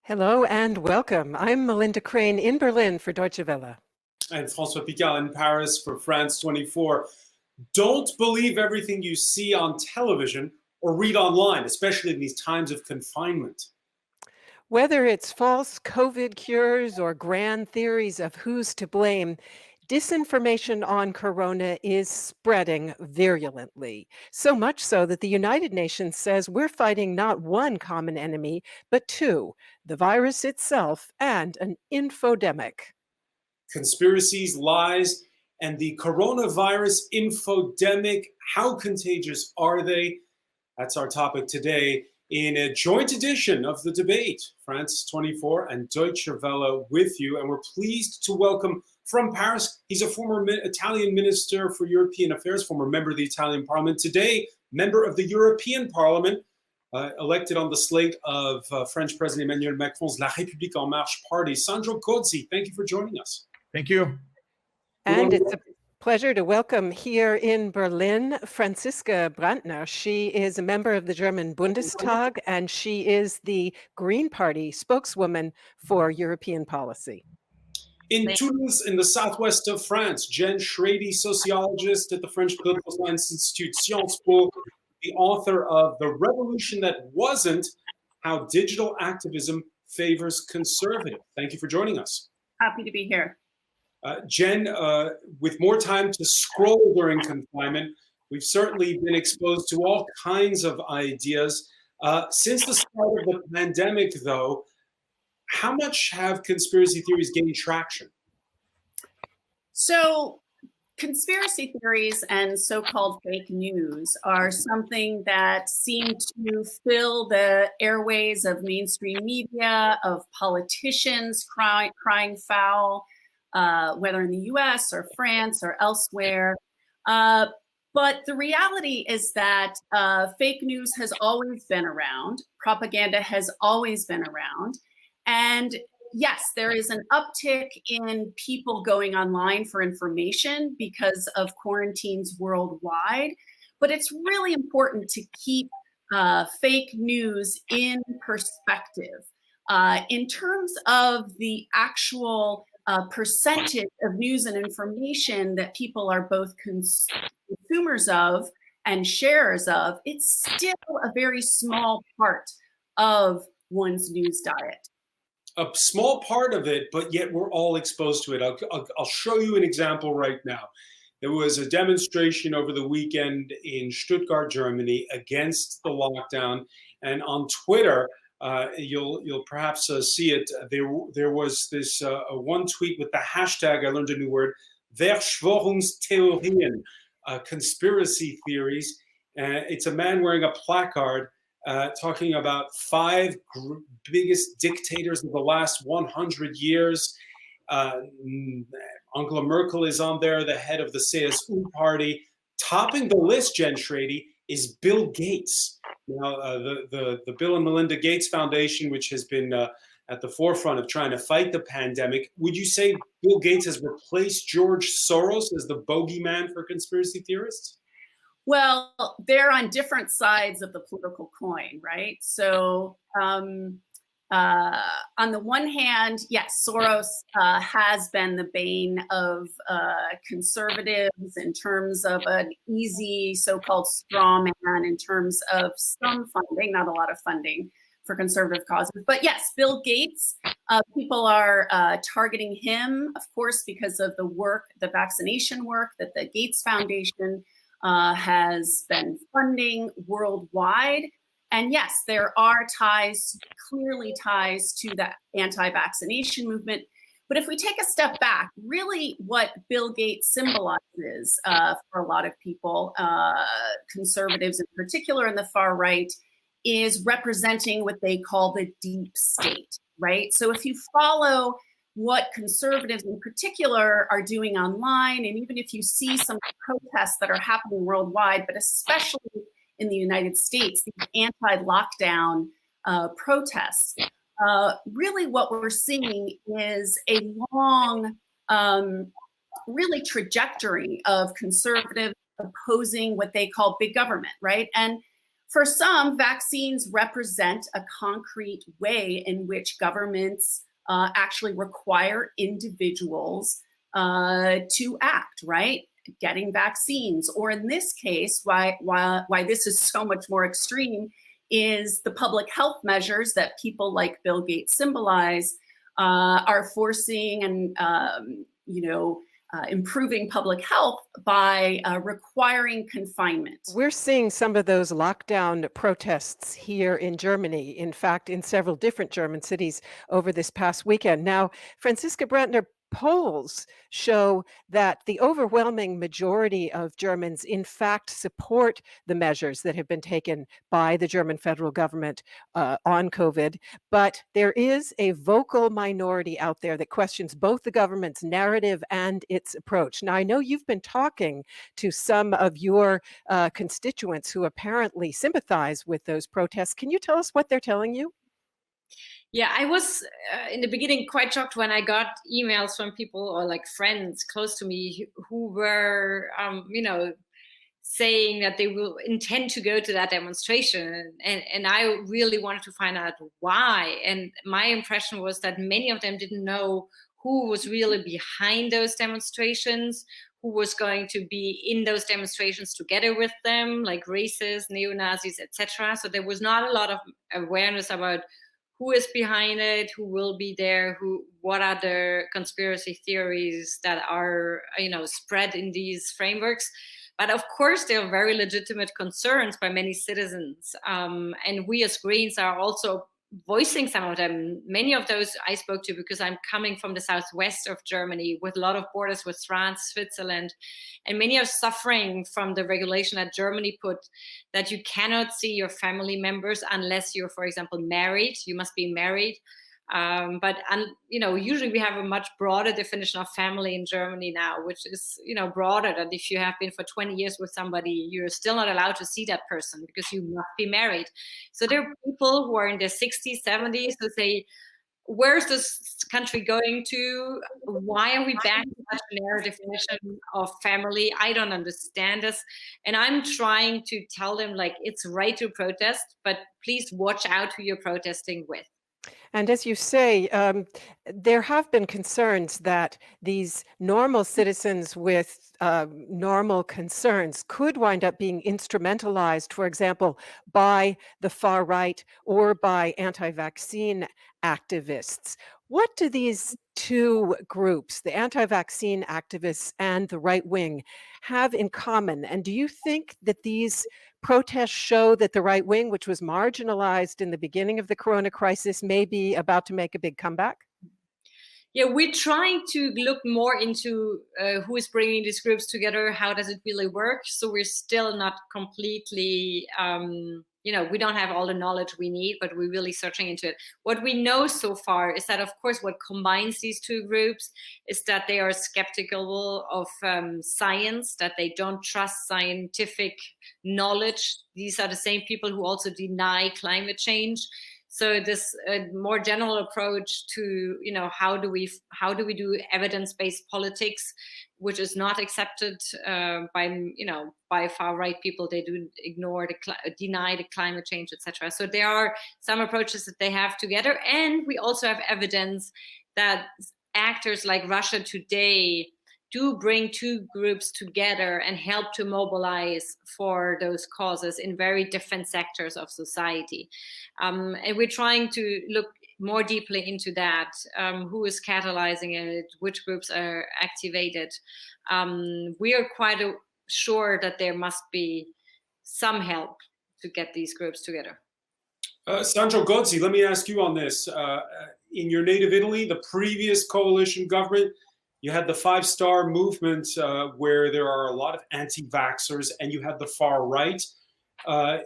Hello and welcome. I'm Melinda Crane in Berlin for Deutsche Welle. And François Picard in Paris for France 24. Don't believe everything you see on television or read online, especially in these times of confinement. Whether it's false COVID cures or grand theories of who's to blame, disinformation on corona is spreading virulently. So much so that the United Nations says we're fighting not one common enemy, but two: the virus itself and an infodemic. Conspiracies, lies, and the coronavirus infodemic. How contagious are they? That's our topic today in a joint edition of The Debate. France 24 and Deutsche Welle with you. And we're pleased to welcome from Paris, he's a former Italian Minister for European Affairs, former member of the Italian Parliament, today member of the European Parliament, elected on the slate of French President Emmanuel Macron's La République En Marche party. Sandro Gozi, thank you for joining us. Thank you. And it's a pleasure to welcome here in Berlin Franziska Brantner. She is a member of the German Bundestag, and she is the Green Party spokeswoman for European policy. In Toulouse, in the southwest of France, Jen Schradie, sociologist at the French Political Science Institute, Sciences Po, the author of The Revolution That Wasn't, How Digital Activism Favors Conservatives. Thank you for joining us. Happy to be here. Jen, with more time to scroll during confinement, we've certainly been exposed to all kinds of ideas. Since the start of the pandemic, though, how much have conspiracy theories gained traction? So conspiracy theories and so-called fake news are something that seem to fill the airways of mainstream media, of politicians crying foul, whether in the US or France or elsewhere. But the reality is that fake news has always been around. Propaganda has always been around. And yes, there is an uptick in people going online for information because of quarantines worldwide. But it's really important to keep fake news in perspective. In terms of the actual percentage of news and information that people are both consumers of and sharers of, it's still a very small part of one's news diet. A small part of it, but yet we're all exposed to it. I'll show you an example right now. There was a demonstration over the weekend in Stuttgart, Germany, against the lockdown, and on Twitter, you'll perhaps see it. There was this one tweet with the hashtag, I learned a new word, Verschwörungstheorien, conspiracy theories. It's a man wearing a placard talking about five biggest dictators of the last 100 years. Angela Merkel is on there, the head of the CSU party. Topping the list, Jen Schradie, is Bill Gates. Now, the Bill and Melinda Gates Foundation, which has been at the forefront of trying to fight the pandemic. Would you say Bill Gates has replaced George Soros as the bogeyman for conspiracy theorists? Well, they're on different sides of the political coin, right? So on the one hand, yes, Soros has been the bane of conservatives in terms of an easy so-called straw man, in terms of some funding, not a lot of funding for conservative causes. But yes, Bill Gates, people are targeting him, of course, because of the work, the vaccination work that the Gates Foundation has been funding worldwide. And yes, there are clearly ties to the anti-vaccination movement. But if we take a step back, really what Bill Gates symbolizes for a lot of people, conservatives in particular in the far right, is representing what they call the deep state, right? So if you follow what conservatives in particular are doing online, and even if you see some protests that are happening worldwide, but especially in the United States, these anti-lockdown protests, really what we're seeing is a long, really trajectory of conservatives opposing what they call big government, right? And For some, vaccines represent a concrete way in which governments actually require individuals to act, right? Getting vaccines, or in this case, why this is so much more extreme is the public health measures that people like Bill Gates symbolize are forcing and improving public health by requiring confinement. We're seeing some of those lockdown protests here in Germany, in fact, in several different German cities over this past weekend. Now, Franziska Brantner, polls show that the overwhelming majority of Germans, in fact, support the measures that have been taken by the German federal government on COVID. But there is a vocal minority out there that questions both the government's narrative and its approach. Now, I know you've been talking to some of your constituents who apparently sympathize with those protests. Can you tell us what they're telling you? Yeah, I was in the beginning quite shocked when I got emails from people or like friends close to me who were, saying that they will intend to go to that demonstration. And I really wanted to find out why. And my impression was that many of them didn't know who was really behind those demonstrations, who was going to be in those demonstrations together with them, like racists, neo-Nazis, etc. So there was not a lot of awareness about who is behind it, who will be there, what are the conspiracy theories that are, spread in these frameworks. But of course, there are very legitimate concerns by many citizens. And we as Greens are also voicing some of them. Many of those I spoke to because I'm coming from the southwest of Germany with a lot of borders with France, Switzerland, and many are suffering from the regulation that Germany put that you cannot see your family members unless you're, for example, married. You must be married. But usually we have a much broader definition of family in Germany now, which is, broader than if you have been for 20 years with somebody, you're still not allowed to see that person because you must be married. So there are people who are in their 60s, 70s who say, where's this country going to? Why are we back to such a narrow definition of family? I don't understand this. And I'm trying to tell them, like, it's right to protest, but please watch out who you're protesting with. And as you say, there have been concerns that these normal citizens with normal concerns could wind up being instrumentalized, for example, by the far right or by anti-vaccine activists. What do these two groups, the anti-vaccine activists and the right wing, have in common? And do you think that these protests show that the right wing, which was marginalized in the beginning of the corona crisis, may be about to make a big comeback? Yeah, we're trying to look more into who is bringing these groups together, how does it really work? So we're still not completely, we don't have all the knowledge we need, but we're really searching into it. What we know so far is that, of course, what combines these two groups is that they are skeptical of science, that they don't trust scientific knowledge. These are the same people who also deny climate change. So this more general approach to, how do we do evidence-based politics, which is not accepted by far-right people. They do ignore, deny the climate change, etc. So there are some approaches that they have together. And we also have evidence that actors like Russia Today do bring two groups together and help to mobilize for those causes in very different sectors of society. And we're trying to look more deeply into that, who is catalyzing it, which groups are activated. We are quite sure that there must be some help to get these groups together. Sandro Gozi, let me ask you on this. In your native Italy, the previous coalition government, you had the Five Star Movement, where there are a lot of anti-vaxxers, and you had the far right.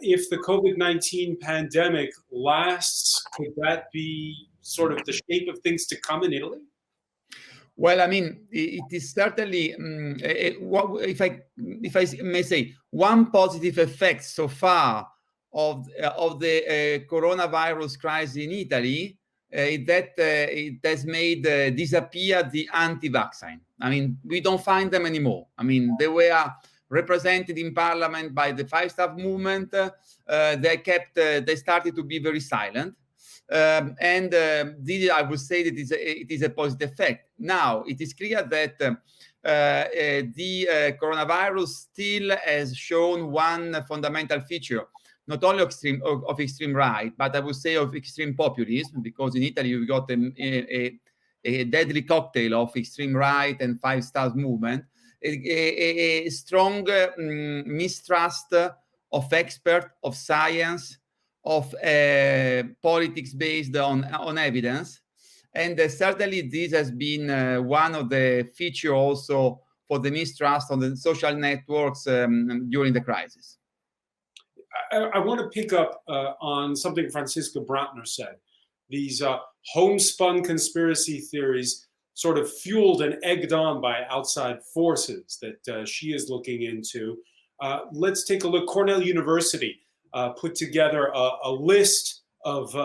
If the COVID-19 pandemic lasts, could that be sort of the shape of things to come in Italy? Well, I mean, it is certainly, if I may say, one positive effect so far of the coronavirus crisis in Italy is that it has made disappear the anti-vaccine. I mean, we don't find them anymore. I mean, they were represented in parliament by the Five Star Movement, they started to be very silent. This, I would say that it is a positive effect. Now, it is clear that the coronavirus still has shown one fundamental feature, not only of extreme right, but I would say of extreme populism, because in Italy we got a deadly cocktail of extreme right and Five Stars movement, a strong mistrust of experts, of science, of politics based on evidence. And certainly this has been one of the features also for the mistrust on the social networks during the crisis. I want to pick up on something Franziska Brantner said. These homespun conspiracy theories sort of fueled and egged on by outside forces that she is looking into. Let's take a look. Cornell University put together a list of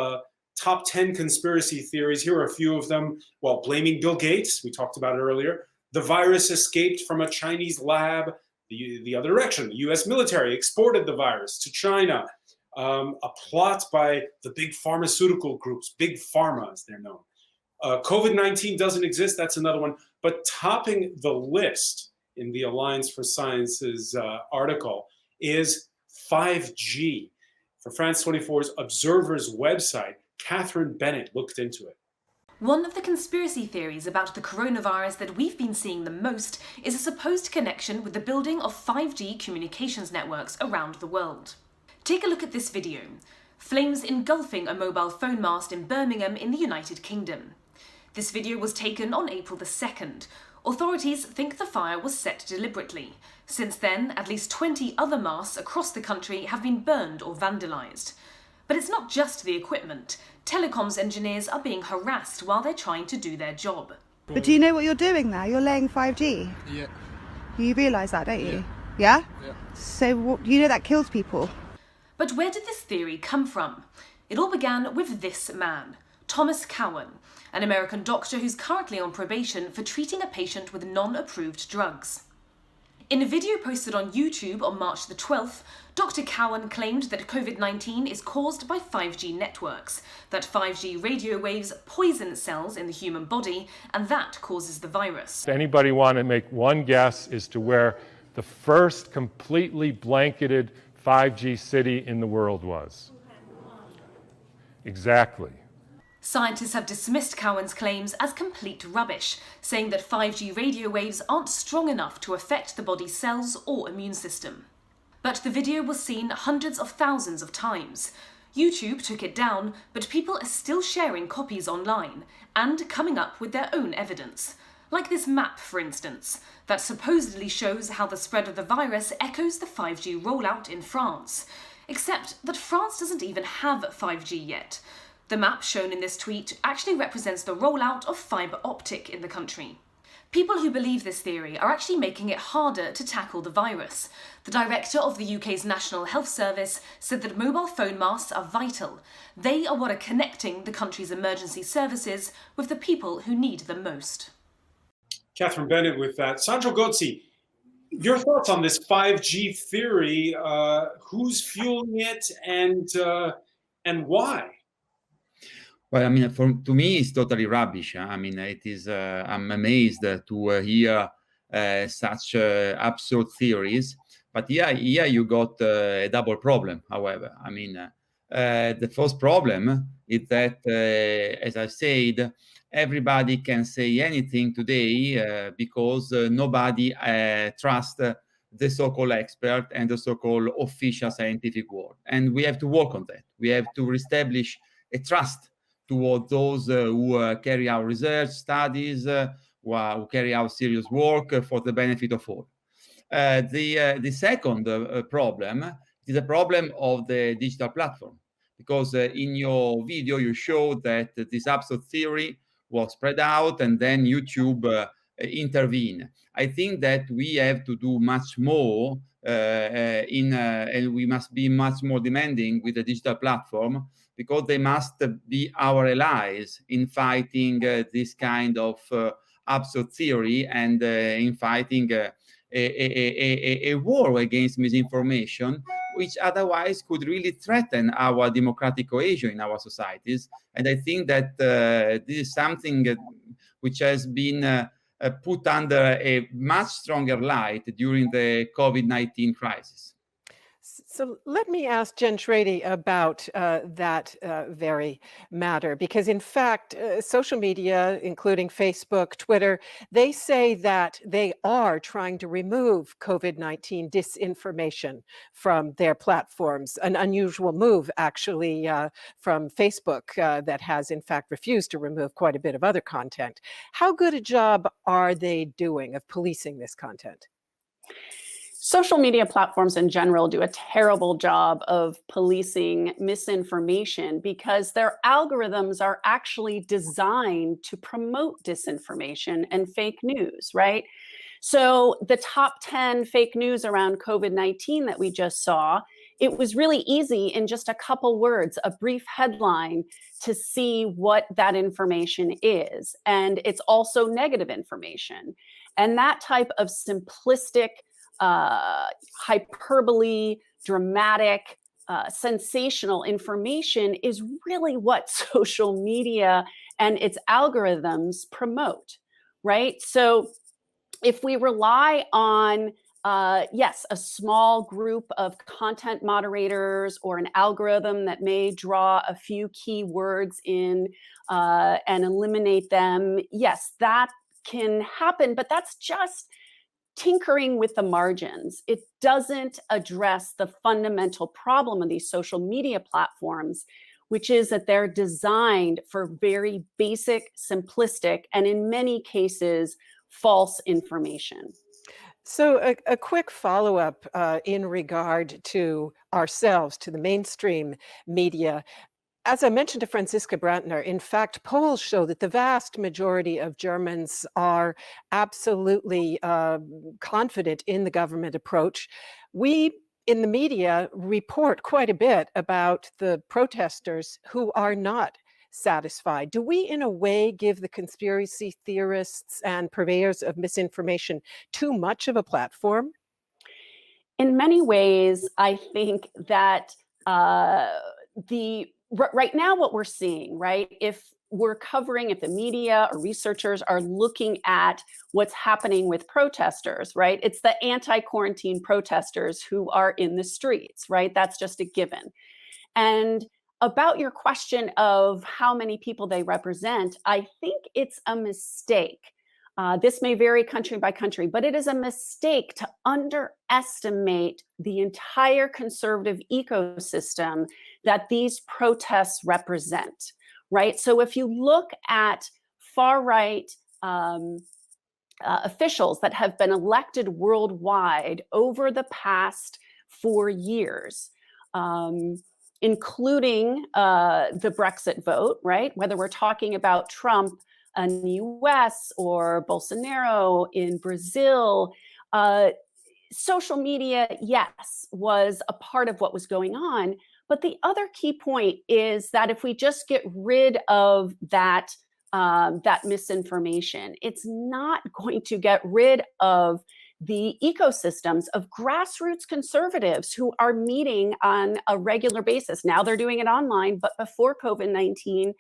top 10 conspiracy theories. Here are a few of them. Well, blaming Bill Gates, we talked about it earlier. The virus escaped from a Chinese lab. The other direction, the US military exported the virus to China. A plot by the big pharmaceutical groups, big pharma as they're known. COVID-19 doesn't exist, that's another one. But topping the list in the Alliance for Science's article is 5G. For France 24's Observer's website, Catherine Bennett looked into it. One of the conspiracy theories about the coronavirus that we've been seeing the most is a supposed connection with the building of 5G communications networks around the world. Take a look at this video. Flames engulfing a mobile phone mast in Birmingham in the United Kingdom. This video was taken on April the 2nd. Authorities think the fire was set deliberately. Since then, at least 20 other masts across the country have been burned or vandalised. But it's not just the equipment. Telecoms engineers are being harassed while they're trying to do their job. But do you know what you're doing there? You're laying 5G? Yeah. You realise that, don't you? Yeah? Yeah. So you know that kills people? But where did this theory come from? It all began with this man, Thomas Cowan, an American doctor who's currently on probation for treating a patient with non-approved drugs. In a video posted on YouTube on March the 12th, Dr. Cowan claimed that COVID-19 is caused by 5G networks, that 5G radio waves poison cells in the human body, and that causes the virus. If anybody want to make one guess as to where the first completely blanketed 5G city in the world was? Exactly. Scientists have dismissed Cowan's claims as complete rubbish, saying that 5G radio waves aren't strong enough to affect the body's cells or immune system. But the video was seen hundreds of thousands of times. YouTube took it down, but people are still sharing copies online and coming up with their own evidence. Like this map, for instance, that supposedly shows how the spread of the virus echoes the 5G rollout in France. Except that France doesn't even have 5G yet. The map shown in this tweet actually represents the rollout of fibre optic in the country. People who believe this theory are actually making it harder to tackle the virus. The director of the UK's National Health Service said that mobile phone masts are vital. They are what are connecting the country's emergency services with the people who need them most. Catherine Bennett with that. Sandro Gozi, your thoughts on this 5G theory? Who's fueling it and why? Well, I mean, to me, it's totally rubbish. I mean, it is. I'm amazed to hear such absurd theories. But here you got a double problem. However, I mean, the first problem is that, as I said, everybody can say anything today because nobody trusts the so-called expert and the so-called official scientific world, and we have to work on that. We have to reestablish a trust toward those who carry out research studies, who carry out serious work for the benefit of all. The second problem is the problem of the digital platform, because in your video you showed that this absurd theory was spread out and then YouTube intervene. I think that we have to do much more and we must be much more demanding with the digital platform, because they must be our allies in fighting this kind of absurd theory and in fighting a war against misinformation, which otherwise could really threaten our democratic cohesion in our societies. And I think that this is something which has been put under a much stronger light during the COVID-19 crisis. So let me ask Jen Schradie about that very matter, because in fact, social media, including Facebook, Twitter, they say that they are trying to remove COVID-19 disinformation from their platforms, an unusual move actually from Facebook that has in fact refused to remove quite a bit of other content. How good a job are they doing of policing this content? Social media platforms in general do a terrible job of policing misinformation because their algorithms are actually designed to promote disinformation and fake news, right? So the top 10 fake news around COVID-19 that we just saw, it was really easy in just a couple words, a brief headline, to see what that information is. And it's also negative information. And that type of simplistic, hyperbole, dramatic, sensational information is really what social media and its algorithms promote, right? So if we rely on, yes, a small group of content moderators or an algorithm that may draw a few keywords in and eliminate them, yes, that can happen, but that's just tinkering with the margins. It doesn't address the fundamental problem of these social media platforms, which is that they're designed for very basic, simplistic, and in many cases, false information. So a quick follow-up in regard to ourselves, to the mainstream media. As I mentioned to Franziska Brantner, in fact, polls show that the vast majority of Germans are absolutely confident in the government approach. We in the media report quite a bit about the protesters who are not satisfied. Do we, in a way, give the conspiracy theorists and purveyors of misinformation too much of a platform? In many ways, I think that right now what we're seeing, right, if the media or researchers are looking at what's happening with protesters, right, it's the anti-quarantine protesters who are in the streets, right? That's just a given. And about your question of how many people they represent, I think it's a mistake. This may vary country by country, but it is a mistake to underestimate the entire conservative ecosystem that these protests represent, right? So if you look at far-right officials that have been elected worldwide over the past 4 years, including the Brexit vote, right? Whether we're talking about Trump in the US or Bolsonaro in Brazil, social media, yes, was a part of what was going on. But the other key point is that if we just get rid of that misinformation, it's not going to get rid of the ecosystems of grassroots conservatives who are meeting on a regular basis. Now they're doing it online, but before COVID-19,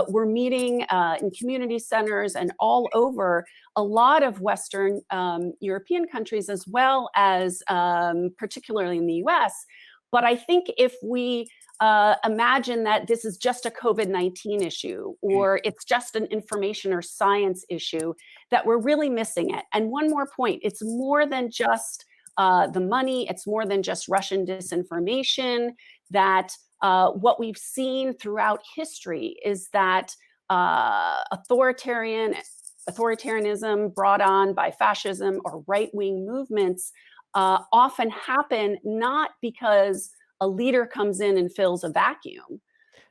we're meeting in community centers and all over a lot of Western European countries, as well as particularly in the US. But I think if we imagine that this is just a COVID-19 issue, or it's just an information or science issue, that we're really missing it. And one more point, it's more than just the money, it's more than just Russian disinformation, that what we've seen throughout history is that authoritarianism brought on by fascism or right-wing movements often happen not because a leader comes in and fills a vacuum,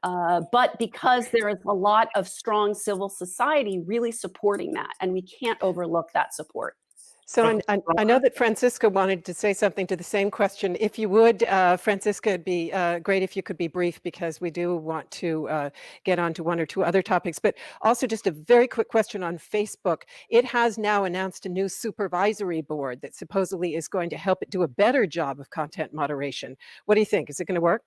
but because there is a lot of strong civil society really supporting that, and we can't overlook that support. So I know that Franziska wanted to say something to the same question. If you would, Franziska, it'd be great if you could be brief because we do want to get on to one or two other topics. But also just a very quick question on Facebook. It has now announced a new supervisory board that supposedly is going to help it do a better job of content moderation. What do you think? Is it going to work?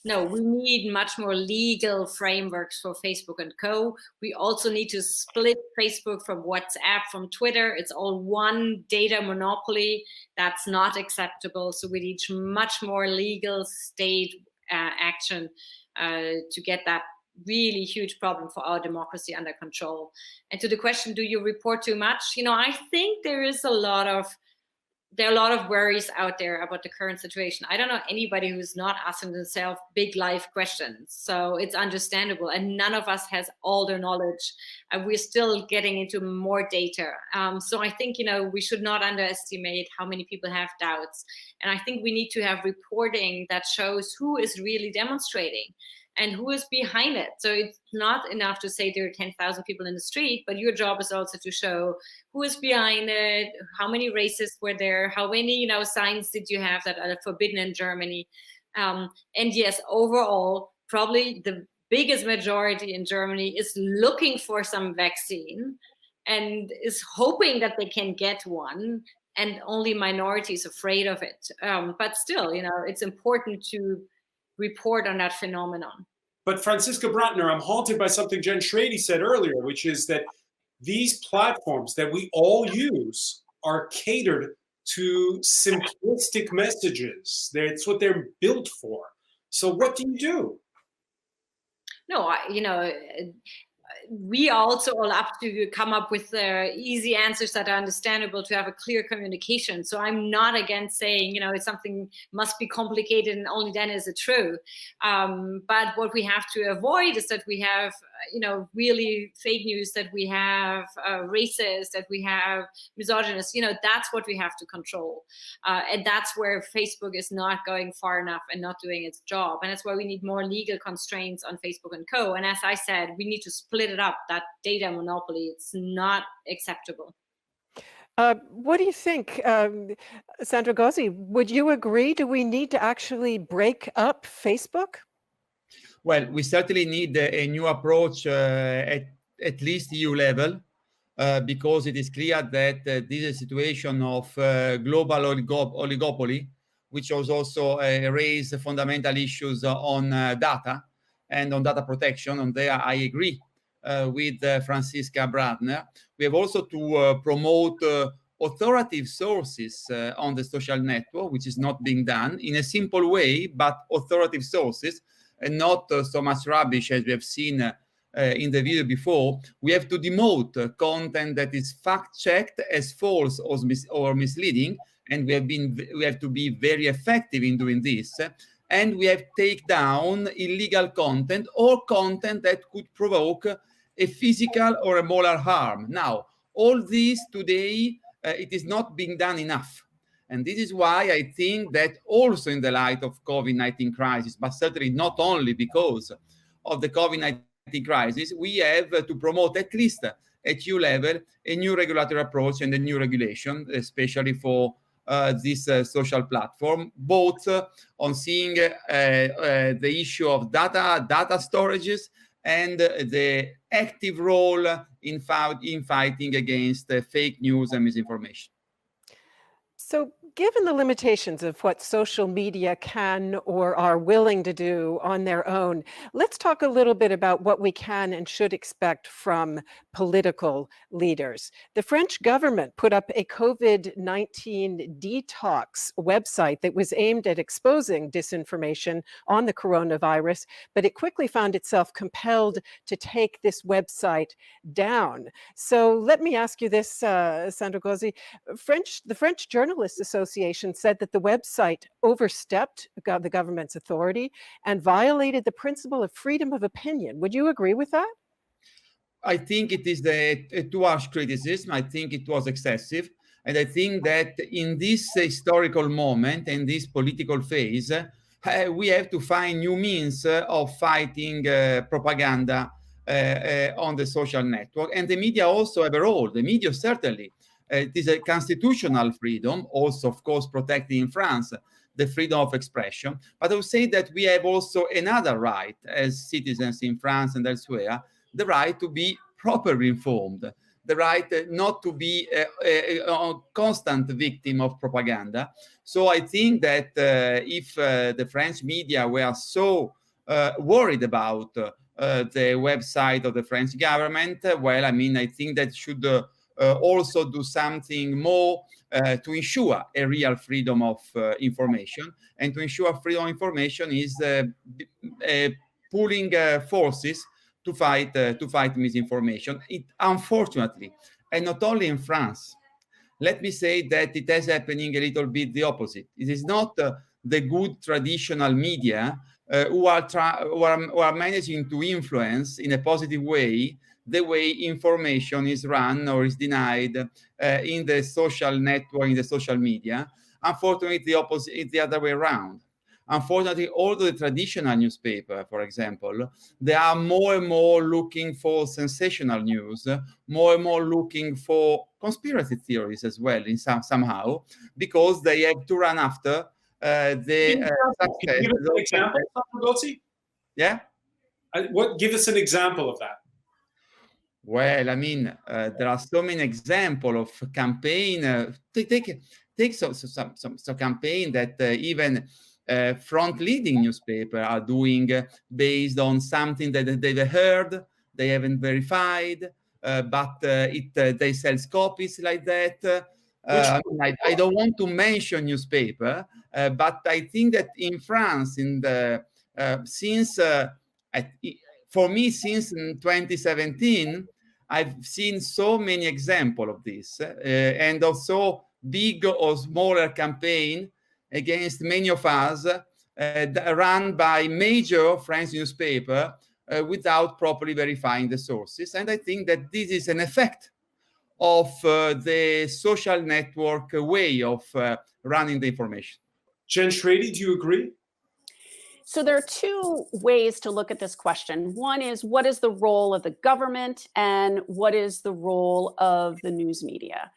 No, we need much more legal frameworks for Facebook and Co. We also need to split Facebook from WhatsApp, from Twitter. It's all one data monopoly. That's not acceptable. So we need much more legal state action to get that really huge problem for our democracy under control. And to the question, do you report too much? I think there are a lot of worries out there about the current situation. I don't know anybody who's not asking themselves big life questions. So it's understandable. And none of us has all the knowledge. We're still getting into more data. So I think, we should not underestimate how many people have doubts. And I think we need to have reporting that shows who is really demonstrating and who is behind it. So it's not enough to say there are 10,000 people in the street, but your job is also to show who is behind it, how many racists were there, how many, signs did you have that are forbidden in Germany. And yes, overall, probably the biggest majority in Germany is looking for some vaccine and is hoping that they can get one, and only minorities afraid of it. But still, it's important to report on that phenomenon. But Franziska Brantner, I'm haunted by something Jen Schradie said earlier, which is that these platforms that we all use are catered to simplistic messages. It's what they're built for. So what do you do? No, we also all up to come up with easy answers that are understandable to have a clear communication. So I'm not against saying, it's something must be complicated and only then is it true. But what we have to avoid is that we have, really fake news, that we have racist, that we have misogynist. That's what we have to control. And that's where Facebook is not going far enough and not doing its job. And that's why we need more legal constraints on Facebook and Co. And as I said, we need to split it up, that data monopoly. It's not acceptable. What do you think, Sandro Gozi? Would you agree? Do we need to actually break up Facebook? Well, we certainly need a new approach at least EU level, because it is clear that this is a situation of global oligopoly, which has also raised fundamental issues on data and on data protection. And there I agree with Franziska Brantner. We have also to promote authoritative sources on the social network, which is not being done in a simple way, but authoritative sources, and not so much rubbish as we have seen in the video before. We have to demote content that is fact-checked as false or misleading, and we have to be very effective in doing this. And we have to take down illegal content or content that could provoke a physical or a moral harm. Now, all this today, it is not being done enough. And this is why I think that also in the light of COVID-19 crisis, but certainly not only because of the COVID-19 crisis, we have to promote at least at EU level a new regulatory approach and a new regulation, especially for this social platform, both on seeing the issue of data storages and the active role in fighting against fake news and misinformation. So given the limitations of what social media can or are willing to do on their own, let's talk a little bit about what we can and should expect from political leaders. The French government put up a COVID-19 detox website that was aimed at exposing disinformation on the coronavirus, but it quickly found itself compelled to take this website down. So let me ask you this, Sandro Gozi. The French Journalists Association said that the website overstepped the government's authority and violated the principle of freedom of opinion. Would you agree with that? I think it is a too harsh criticism. I think it was excessive. And I think that in this historical moment, in this political phase, we have to find new means of fighting propaganda on the social network. And the media also have a role. The media certainly it is a constitutional freedom, also, of course, protected in France, the freedom of expression. But I would say that we have also another right as citizens in France and elsewhere, the right to be properly informed, the right not to be a constant victim of propaganda. So I think that if the French media were so worried about the website of the French government, well, I mean, I think that should also do something more to ensure a real freedom of information. And to ensure freedom of information is pooling forces to fight misinformation. It, unfortunately, and not only in France, let me say that it is happening a little bit the opposite. It is not the good traditional media who are managing to influence in a positive way the way information is run or is denied in the social network, in the social media. Unfortunately, the opposite is the other way around. Unfortunately, all the traditional newspaper, for example, they are more and more looking for sensational news, more and more looking for conspiracy theories as well, in somehow, because they have to run after the success. Can you give us an example, Sandro Gozi? Yeah. Give us an example of that. Well, I mean, there are so many examples of campaign. Take some campaign that even front-leading newspaper are doing based on something that they've heard, they haven't verified, but they sell copies like that. I don't want to mention newspaper, but I think that in France, for me, since 2017, I've seen so many examples of this, and also big or smaller campaign against many of us run by major French newspaper without properly verifying the sources. And I think that this is an effect of the social network way of running the information. Jen Schradie, do you agree? So there are two ways to look at this question. One is, what is the role of the government and what is the role of the news media?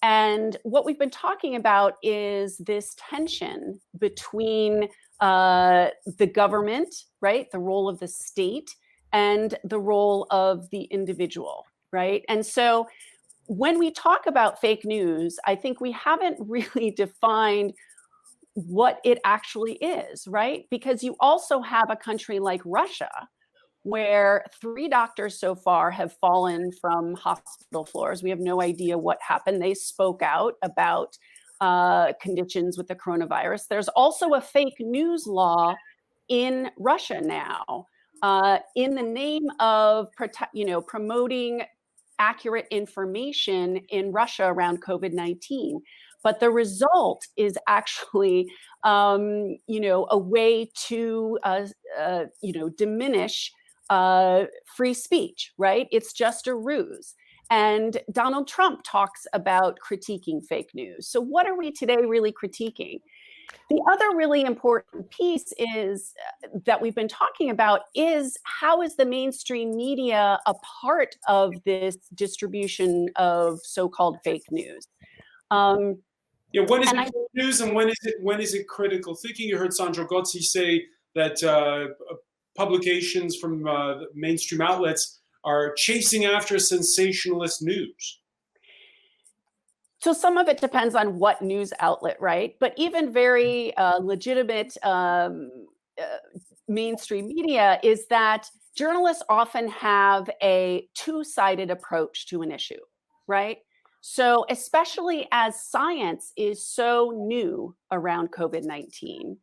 And what we've been talking about is this tension between the government, right, the role of the state, and the role of the individual, right? And so when we talk about fake news, I think we haven't really defined what it actually is, right? Because you also have a country like Russia, where 3 doctors so far have fallen from hospital floors. We have no idea what happened. They spoke out about conditions with the coronavirus. There's also a fake news law in Russia now, in the name of promoting accurate information in Russia around COVID-19. But the result is actually, a way to, diminish free speech, right? It's just a ruse. And Donald Trump talks about critiquing fake news. So what are we today really critiquing? The other really important piece is that we've been talking about is how is the mainstream media a part of this distribution of so-called fake news? When is it news and when is it critical thinking? You heard Sandro Gozi say that publications from mainstream outlets are chasing after sensationalist news. So some of it depends on what news outlet, right? But even very legitimate mainstream media is that journalists often have a two-sided approach to an issue, right? So especially as science is so new around COVID-19,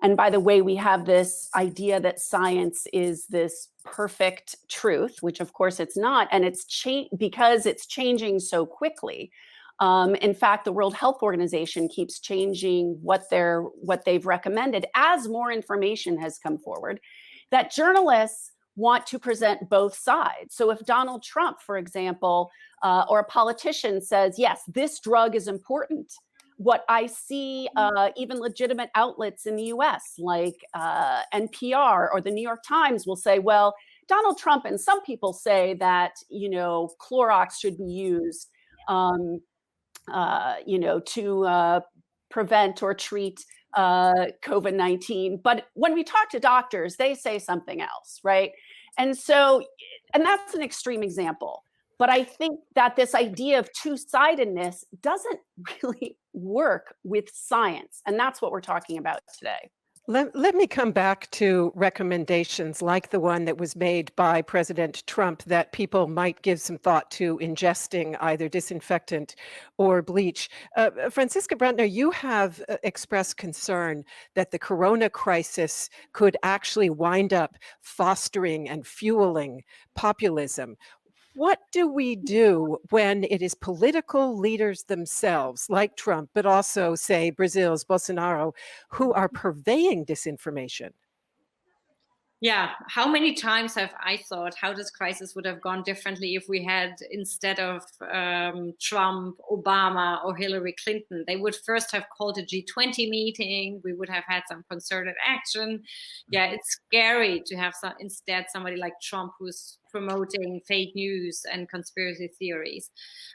and by the way, we have this idea that science is this perfect truth, which of course it's not, and it's because it's changing so quickly. In fact, the World Health Organization keeps changing what they've recommended as more information has come forward, that journalists want to present both sides. So if Donald Trump, for example, or a politician says, yes, this drug is important, what I see even legitimate outlets in the US like NPR or the New York Times will say, well, Donald Trump and some people say that, Clorox should be used. to prevent or treat COVID-19. But when we talk to doctors, they say something else, right? And that's an extreme example. But I think that this idea of two-sidedness doesn't really work with science. And that's what we're talking about today. Let me come back to recommendations like the one that was made by President Trump that people might give some thought to ingesting either disinfectant or bleach. Franziska Brantner, you have expressed concern that the corona crisis could actually wind up fostering and fueling populism. What do we do when it is political leaders themselves, like Trump, but also, say, Brazil's Bolsonaro, who are purveying disinformation? Yeah, how many times have I thought how this crisis would have gone differently if we had, instead of Trump, Obama, or Hillary Clinton, they would first have called a G20 meeting. We would have had some concerted action. Yeah, it's scary to have instead somebody like Trump who's promoting fake news and conspiracy theories.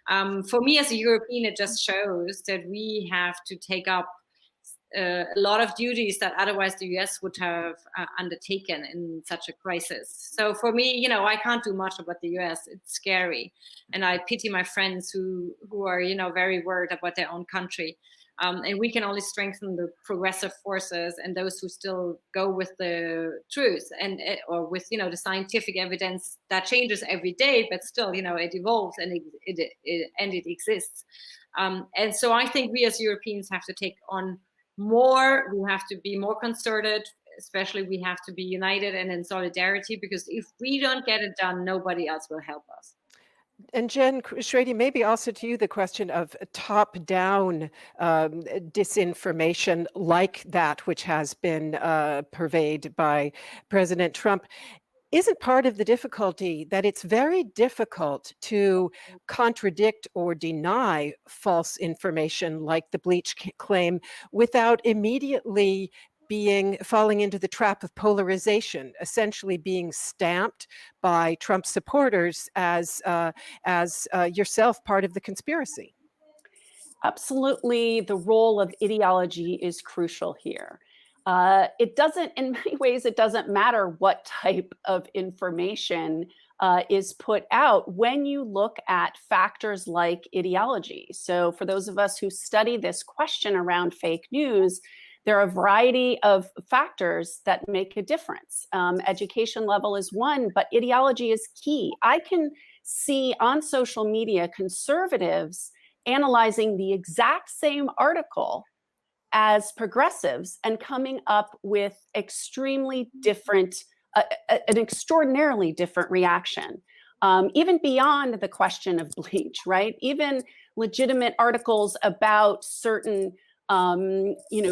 For me as a European, it just shows that we have to take up a lot of duties that otherwise the US would have undertaken in such a crisis. So for me, I can't do much about the US. It's scary. And I pity my friends who are, very worried about their own country. And we can only strengthen the progressive forces and those who still go with the truth or with, the scientific evidence that changes every day, but still, it evolves and it exists. And so I think we as Europeans have to take on more. We have to be more concerted, especially we have to be united and in solidarity, because if we don't get it done, nobody else will help us. And Jen Schradie, maybe also to you the question of top-down disinformation like that which has been purveyed by President Trump. Isn't part of the difficulty that it's very difficult to contradict or deny false information like the bleach claim without immediately falling into the trap of polarization, essentially being stamped by Trump supporters as yourself part of the conspiracy? Absolutely, the role of ideology is crucial here. In many ways, it doesn't matter what type of information is put out when you look at factors like ideology. So for those of us who study this question around fake news, there are a variety of factors that make a difference. Education level is one, but ideology is key. I can see on social media conservatives analyzing the exact same article as progressives and coming up with extremely different, an extraordinarily different reaction, even beyond the question of bleach, right? Even legitimate articles about certain,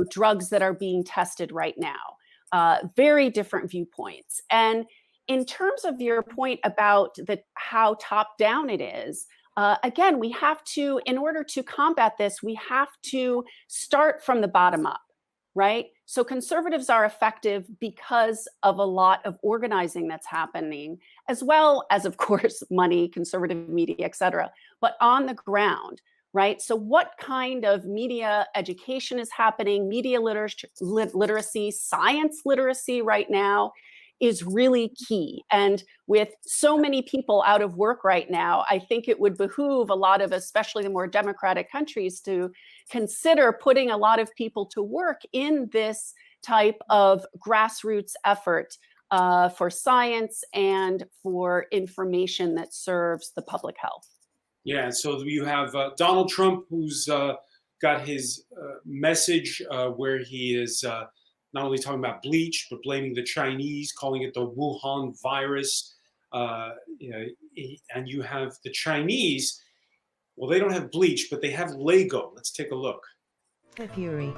drugs that are being tested right now. Very different viewpoints. And in terms of your point about how top down it is, again, we have to, in order to combat this, we have to start from the bottom up, right? So conservatives are effective because of a lot of organizing that's happening, as well as, of course, money, conservative media, et cetera, but on the ground, right? So what kind of media education is happening? Media literacy, science literacy right now is really key. And with so many people out of work right now, I think it would behoove a lot of, especially the more democratic countries, to consider putting a lot of people to work in this type of grassroots effort for science and for information that serves the public health. Yeah, so you have Donald Trump, who's got his message where he is not only talking about bleach, but blaming the Chinese, calling it the Wuhan virus. And you have the Chinese, well, they don't have bleach, but they have Lego. Let's take a look. The fury.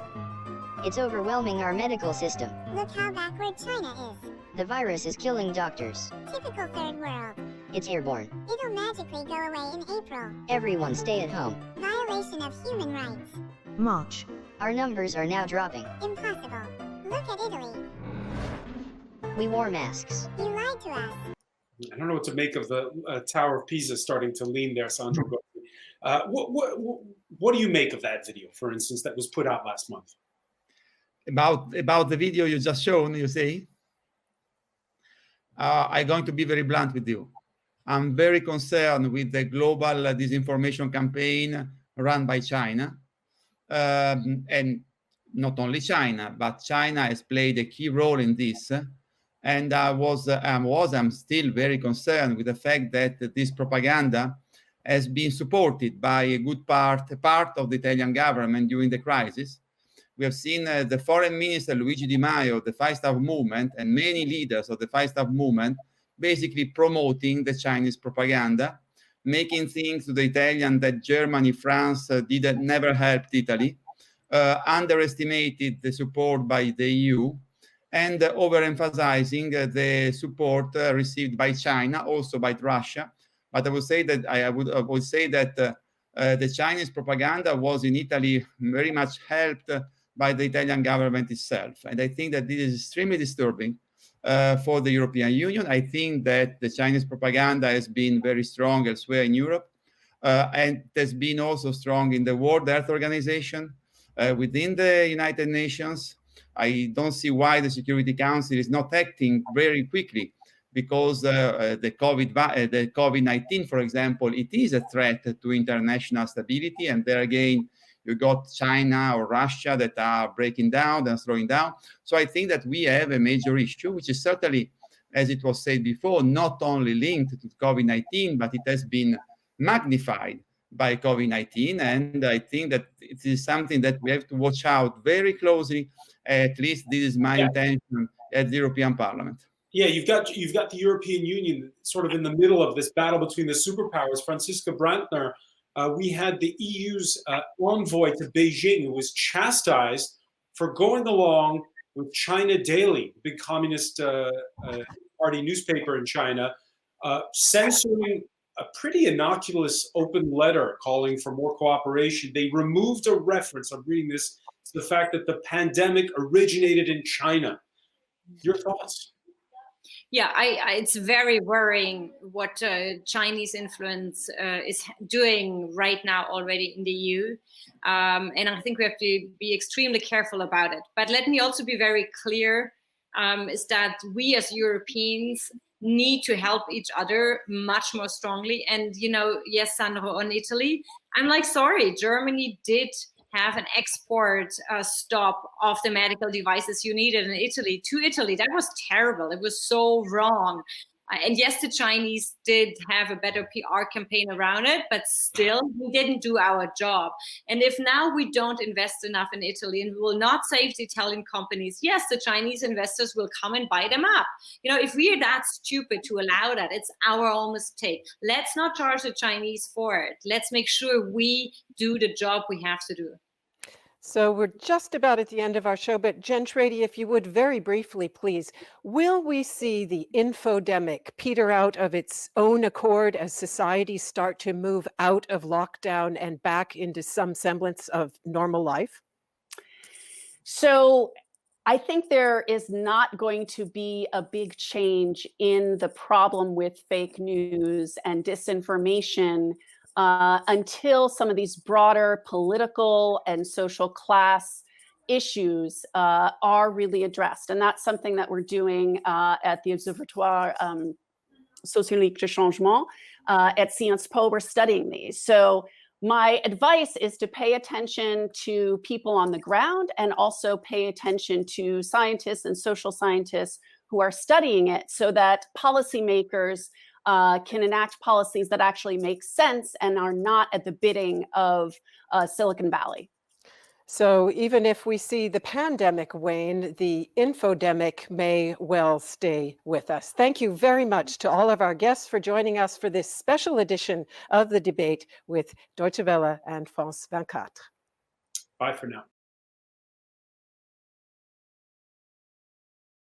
It's overwhelming our medical system. Look how backward China is. The virus is killing doctors. Typical third world. It's airborne. It'll magically go away in April. Everyone stay at home. Violation of human rights. March. Our numbers are now dropping. Impossible. Look at Italy. We wore masks. You lied to us. I don't know what to make of the Tower of Pisa starting to lean there, Sandro Gozi. What do you make of that video, for instance, that was put out last month? About the video you just shown, you say? I'm going to be very blunt with you. I'm very concerned with the global disinformation campaign run by China. And not only China, but China has played a key role in this. And I'm still very concerned with the fact that this propaganda has been supported by a good part of the Italian government during the crisis. We have seen the foreign minister, Luigi Di Maio, the Five Star Movement, and many leaders of the Five Star Movement basically promoting the Chinese propaganda, making things to the Italian that Germany, France never helped Italy, underestimated the support by the EU, and overemphasizing the support received by China, also by Russia. But I would say that the Chinese propaganda was in Italy very much helped by the Italian government itself. And I think that this is extremely disturbing for the European Union. I think that the Chinese propaganda has been very strong elsewhere in Europe, and has been also strong in the World Health Organization, within the United Nations. I don't see why the Security Council is not acting very quickly, because the COVID-19, for example, it is a threat to international stability. And there again, you got China or Russia that are breaking down and slowing down. So I think that we have a major issue, which is certainly, as it was said before, not only linked to COVID-19, but it has been magnified by COVID-19. And I think that it is something that we have to watch out very closely. At least this is my intention at the European Parliament. Yeah, you've got the European Union sort of in the middle of this battle between the superpowers. Franziska Brantner, we had the EU's envoy to Beijing, who was chastised for going along with China Daily, the big communist party newspaper in China, censoring a pretty innocuous open letter calling for more cooperation. They removed a reference, I'm reading this, to the fact that the pandemic originated in China. Your thoughts? Yeah, it's very worrying what Chinese influence is doing right now already in the EU. And I think we have to be extremely careful about it. But let me also be very clear, is that we as Europeans need to help each other much more strongly. And, yes, Sandro, on Italy, I'm like, sorry, Germany did have an export stop of the medical devices you needed in Italy to Italy. That was terrible. It was so wrong. And yes, the Chinese did have a better PR campaign around it, but still, we didn't do our job. And if now we don't invest enough in Italy and we will not save the Italian companies, yes, the Chinese investors will come and buy them up. If we are that stupid to allow that, it's our own mistake. Let's not charge the Chinese for it. Let's make sure we do the job we have to do. So we're just about at the end of our show, but Jen Schradie, if you would very briefly, please, will we see the infodemic peter out of its own accord as societies start to move out of lockdown and back into some semblance of normal life? So I think there is not going to be a big change in the problem with fake news and disinformation until some of these broader political and social class issues are really addressed. And that's something that we're doing at the Observatoire Sociologique du Changement at Sciences Po. We're studying these. So my advice is to pay attention to people on the ground and also pay attention to scientists and social scientists who are studying it, so that policymakers can enact policies that actually make sense and are not at the bidding of Silicon Valley. So even if we see the pandemic wane, the infodemic may well stay with us. Thank you very much to all of our guests for joining us for this special edition of the debate with Deutsche Welle and France 24. Bye for now.